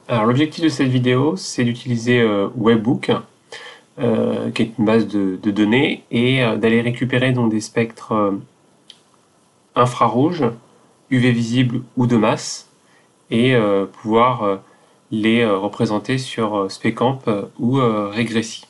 Alors l'objectif de cette vidéo, c'est d'utiliser Webbook, qui est une base de données, et d'aller récupérer donc des spectres infrarouges, UV visibles ou de masse, et pouvoir les représenter sur SPECamp ou Regressi.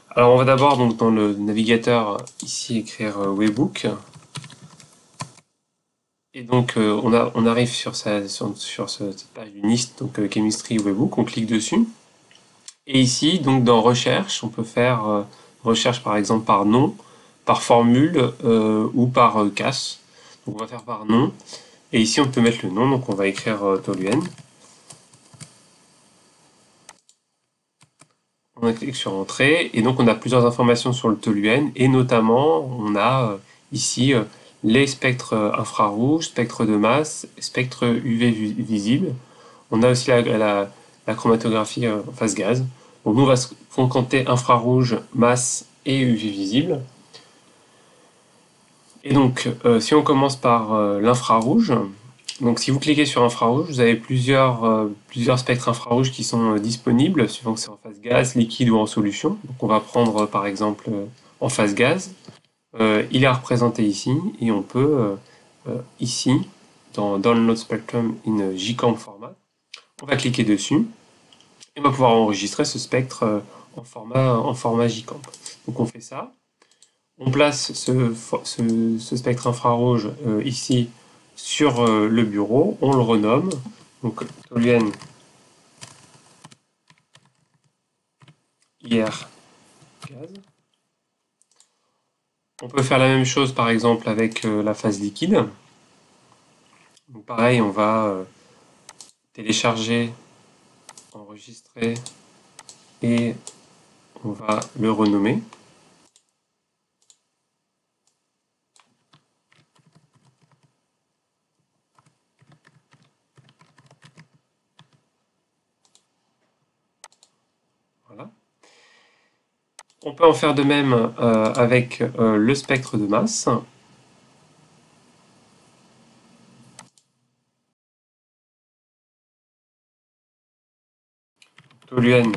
Alors on va d'abord donc dans le navigateur ici écrire Webbook. Et donc on arrive sur cette page du NIST, donc Chemistry Webbook, on clique dessus. Et ici, donc dans recherche, on peut faire recherche par exemple par nom, par formule ou par casse. Donc on va faire par nom. Et ici, on peut mettre le nom, donc on va écrire Toluen. On clique sur Entrée, et donc on a plusieurs informations sur le Toluen, et notamment, on a ici les spectres infrarouges, spectres de masse, spectres UV visibles. On a aussi la chromatographie en phase gaz. Donc nous, on va se contenter infrarouge, masse et UV visible. Et donc, si on commence par l'infrarouge, donc si vous cliquez sur infrarouge, vous avez plusieurs spectres infrarouges qui sont disponibles, suivant que c'est en phase gaz, liquide ou en solution. Donc on va prendre par exemple en phase gaz. Il est représenté ici, et on peut ici, dans Download Spectrum in JCamp format, on va cliquer dessus, et on va pouvoir enregistrer ce spectre en format JCamp. Donc on fait ça. On place ce spectre infrarouge ici sur le bureau, on le renomme, donc Toluen IR gaz. On peut faire la même chose par exemple avec la phase liquide. Donc pareil, on va télécharger, enregistrer et on va le renommer. Voilà. On peut en faire de même avec le spectre de masse. Toluen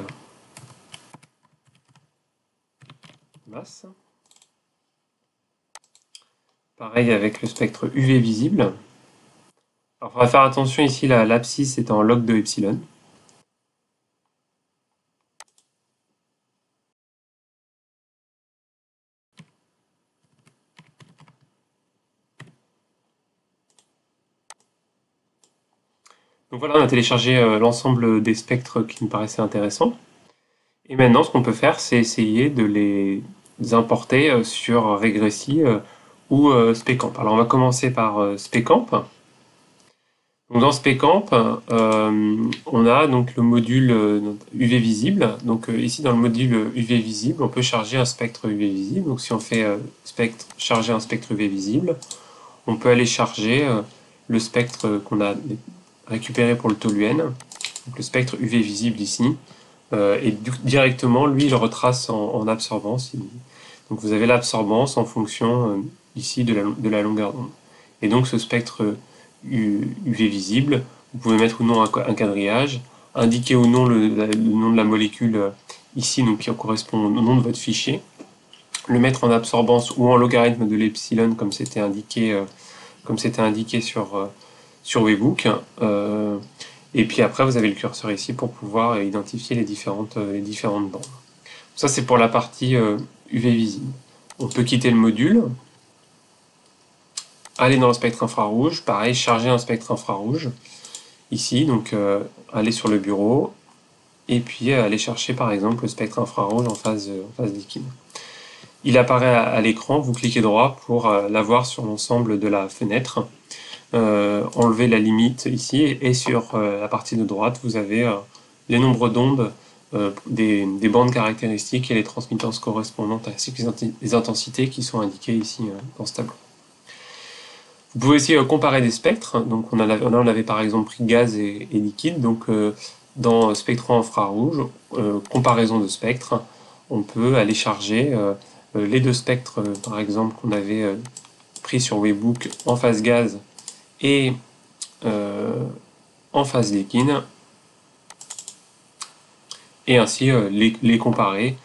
masse. Pareil avec le spectre UV visible. Alors, il faudra faire attention ici, l'abscisse est en log de epsilon. Donc voilà, on a téléchargé l'ensemble des spectres qui nous paraissaient intéressants. Et maintenant, ce qu'on peut faire, c'est essayer de les importer sur Regressi ou SPECamp. Alors on va commencer par SPECamp. Donc dans SPECamp, on a donc le module UV visible. Donc ici dans le module UV visible, on peut charger un spectre UV visible. Donc si on fait charger un spectre UV visible, on peut aller charger le spectre qu'on a récupéré pour le Toluen, donc le spectre UV visible ici, et directement, lui, il retrace en absorbance. Donc vous avez l'absorbance en fonction ici de la longueur d'onde. Et donc ce spectre UV visible, vous pouvez mettre ou non un quadrillage, indiquer ou non le nom de la molécule ici, donc qui correspond au nom de votre fichier, le mettre en absorbance ou en logarithme de l'epsilon comme c'était indiqué sur Webbook. Et puis après, vous avez le curseur ici pour pouvoir identifier les différentes bandes. Ça, c'est pour la partie UV visible. On peut quitter le module, aller dans le spectre infrarouge, pareil, charger un spectre infrarouge, ici, donc aller sur le bureau, et puis aller chercher par exemple le spectre infrarouge en phase liquide. Il apparaît à l'écran, vous cliquez droit pour l'avoir sur l'ensemble de la fenêtre. Enlever la limite ici, et sur la partie de droite, vous avez les nombres d'ondes, des bandes caractéristiques et les transmittances correspondantes, ainsi que les intensités qui sont indiquées ici dans ce tableau. Vous pouvez aussi comparer des spectres. Donc on avait par exemple pris gaz et liquide. Donc dans spectro infrarouge, comparaison de spectres, on peut aller charger les deux spectres, par exemple, qu'on avait pris sur Webbook en phase gaz et en phase liquide, et ainsi les comparer.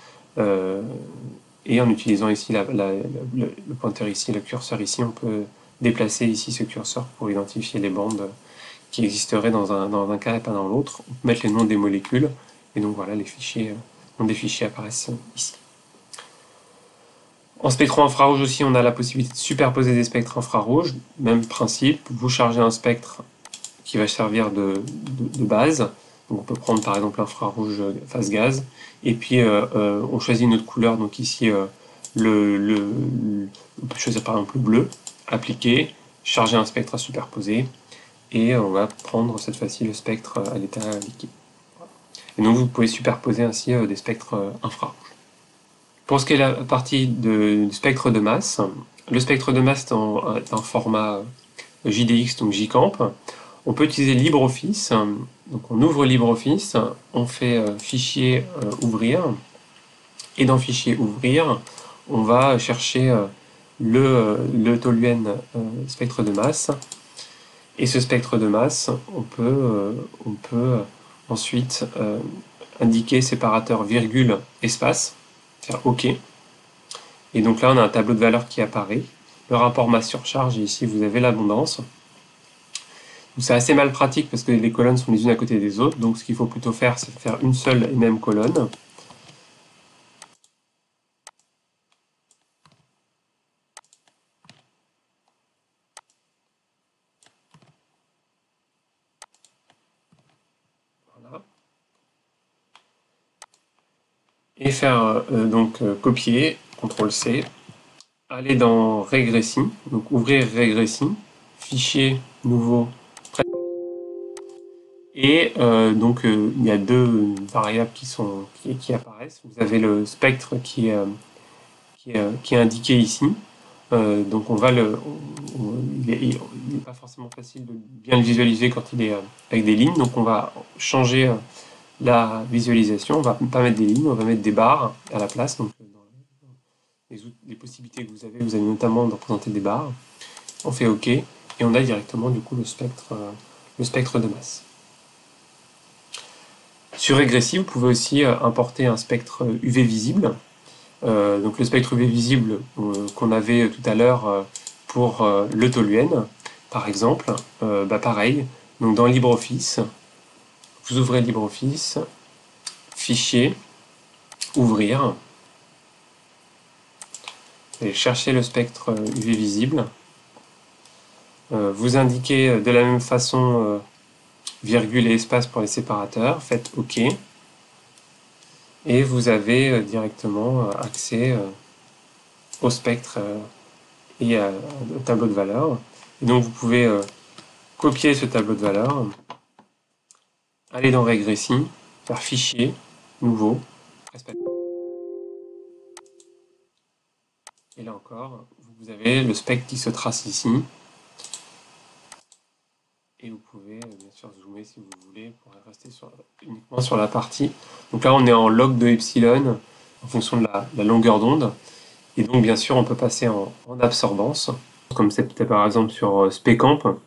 Et en utilisant ici le pointeur ici, le curseur ici, on peut déplacer ici ce curseur pour identifier les bandes qui existeraient dans un cas et pas dans l'autre. On peut mettre les noms des molécules, et donc voilà, les noms des fichiers apparaissent ici. En spectro-infrarouge aussi, on a la possibilité de superposer des spectres infrarouges. Même principe, vous chargez un spectre qui va servir de base. Donc on peut prendre par exemple l'infrarouge phase gaz, et puis on choisit une autre couleur, donc ici on peut choisir par exemple le bleu, appliquer, charger un spectre à superposer, et on va prendre cette fois-ci le spectre à l'état liquide. Et donc vous pouvez superposer ainsi des spectres infrarouges. Pour ce qui est la partie du spectre de masse, le spectre de masse est en format JDX, donc JCamp. On peut utiliser LibreOffice, donc on ouvre LibreOffice, on fait fichier ouvrir, et dans fichier ouvrir, on va chercher le toluène spectre de masse, et ce spectre de masse, on peut ensuite indiquer séparateur virgule espace, faire OK, et donc là on a un tableau de valeurs qui apparaît, le rapport masse sur charge, et ici vous avez l'abondance. C'est assez mal pratique parce que les colonnes sont les unes à côté des autres, donc ce qu'il faut plutôt faire, c'est faire une seule et même colonne. Voilà. Et faire copier, CTRL-C, aller dans régressie, donc ouvrir régressie, fichier nouveau, et il y a deux variables qui apparaissent. Vous avez le spectre qui est indiqué ici. Donc il n'est pas forcément facile de bien le visualiser quand il est avec des lignes. Donc on va changer la visualisation. On va pas mettre des lignes, on va mettre des barres à la place. Donc dans les possibilités que vous avez notamment de représenter des barres. On fait OK et on a directement du coup le spectre de masse. Sur Régressi, vous pouvez aussi importer un spectre UV visible. Donc le spectre UV visible qu'on avait tout à l'heure pour le toluène, par exemple, pareil. Donc dans LibreOffice, vous ouvrez LibreOffice, fichier, ouvrir, et cherchez le spectre UV visible. Vous indiquez de la même façon virgule et espace pour les séparateurs, faites OK. Et vous avez directement accès au spectre et au tableau de valeurs. Et donc vous pouvez copier ce tableau de valeurs, aller dans Régressi, faire Fichier, Nouveau, et là encore, vous avez le spectre qui se trace ici. Et vous pouvez bien sûr zoomer si vous voulez pour rester uniquement sur la partie. Donc là on est en log de epsilon en fonction de la longueur d'onde. Et donc bien sûr on peut passer en absorbance, comme c'était par exemple sur SPECamp,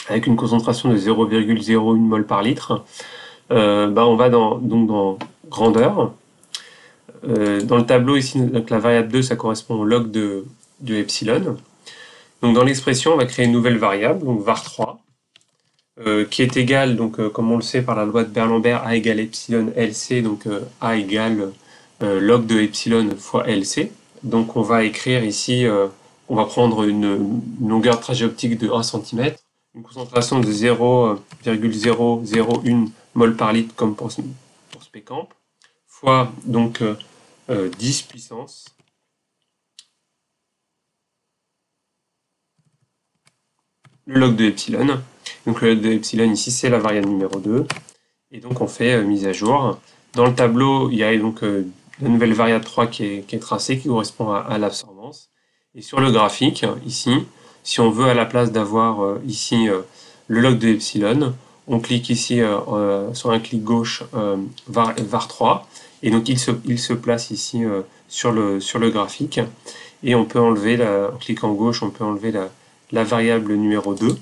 avec une concentration de 0,01 mol par litre. On va dans grandeur. Dans le tableau ici, donc la variable 2, ça correspond au log de epsilon. Donc dans l'expression, on va créer une nouvelle variable, donc var3, qui est égale, comme on le sait par la loi de Berlambert, A égale epsilon LC, donc A égale log de epsilon fois LC. Donc on va écrire ici, on va prendre une longueur de trajet optique de 1 cm, une concentration de 0,001 mol par litre comme pour SPECamp, fois donc 10 puissance le log de epsilon. Donc le log de epsilon ici c'est la variable numéro 2. Et donc on fait mise à jour. Dans le tableau, il y a donc la nouvelle variable 3 qui est tracée, qui correspond à l'absorbance. Et sur le graphique, ici, si on veut à la place d'avoir ici le log de epsilon, on clique ici sur un clic gauche var3, et donc il se place ici sur le graphique, et on peut enlever, en cliquant gauche, on peut enlever la variable numéro 2,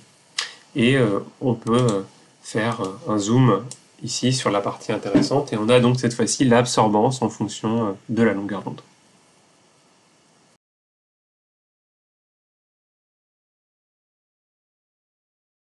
et on peut faire un zoom ici sur la partie intéressante, et on a donc cette fois-ci l'absorbance en fonction de la longueur d'onde.